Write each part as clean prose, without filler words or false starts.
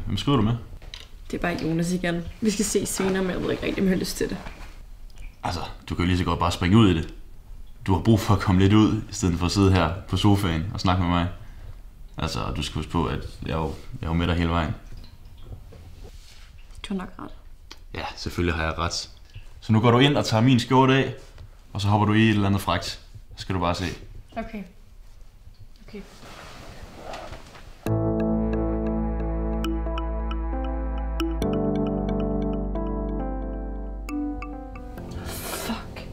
Hvem skriver du med? Det er bare Jonas igen. Vi skal se senere, men jeg ved ikke rigtig, om jeg har lyst til det. Altså, du kan jo lige så godt bare springe ud i det. Du har brug for at komme lidt ud, i stedet for at sidde her på sofaen og snakke med mig. Altså, du skal huske på, at jeg er jo med dig hele vejen. Du har nok ret. Ja, selvfølgelig har jeg ret. Så nu går du ind og tager min skjorte af, og så hopper du i et eller andet frækt. Så skal du bare se. Okay. Okay. Fuck.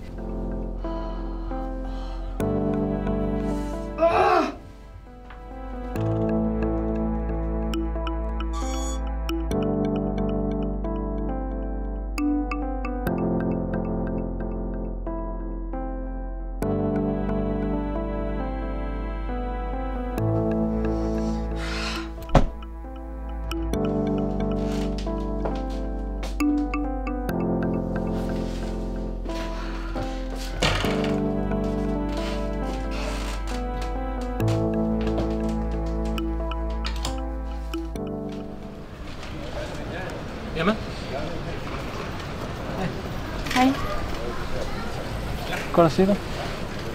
Emma? Hej. Godt at se dig.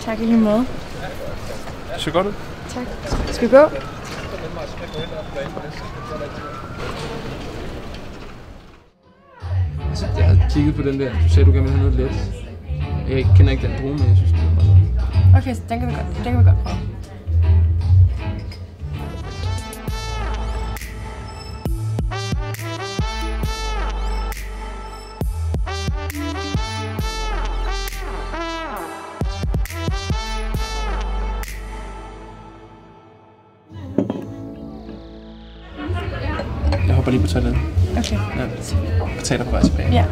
Tak i lige måde. Det ser godt ud. Tak. Skal vi gå? Altså, jeg har kigget på den der. Du sagde, du gerne ville have noget let. Jeg kender ikke den brune, men jeg synes, det er meget. Okay, så den kan vi godt prøve. Jeg hopper lige på toilettet. Okay. Ja. Jeg tager dig på vej tilbage. Ja.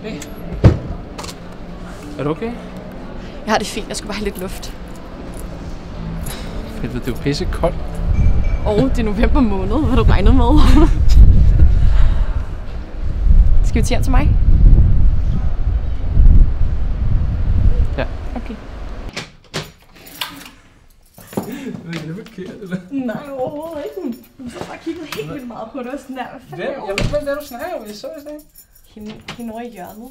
Hey. Er du okay? Jeg har det fint. Jeg skulle bare have lidt luft. Fedt, det er jo pisse koldt. Det er november måned. Hvad har du regnet med? Skal vi tage til mig? Ja. Okay. Er det forkert, eller? Nej, overhovedet ikke. Jeg har bare kigget helt vildt meget på det. Sådan der. Hvad fanden Jeg ved ikke, hvad du snakker om. Jeg så det ikke. Hende over i hjørnet.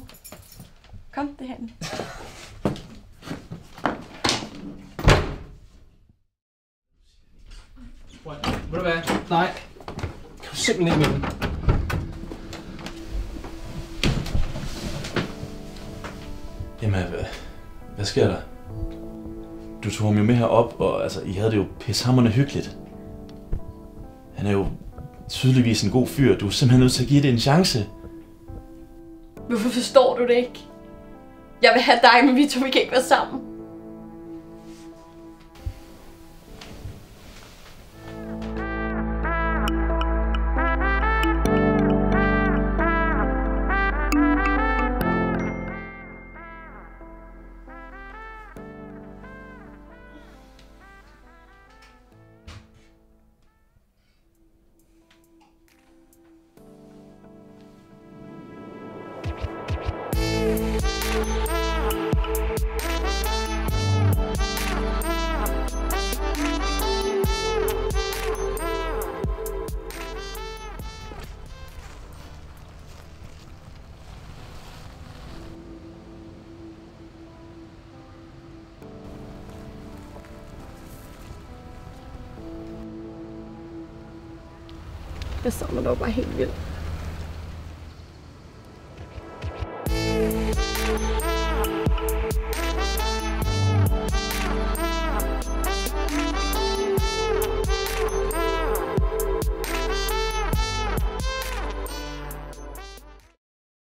Kom, det her. Ved du hvad? Nej. Kan du simpelthen ikke med det? Jamen, hvad sker der? Du tog ham jo med herop, og altså, I havde det jo pishamrende hyggeligt. Han er jo tydeligvis en god fyr. Du er simpelthen nødt til at give det en chance. Hvorfor forstår du det ikke? Jeg vil have dig, men vi to kan ikke være sammen. Jeg savner dog bare helt vildt.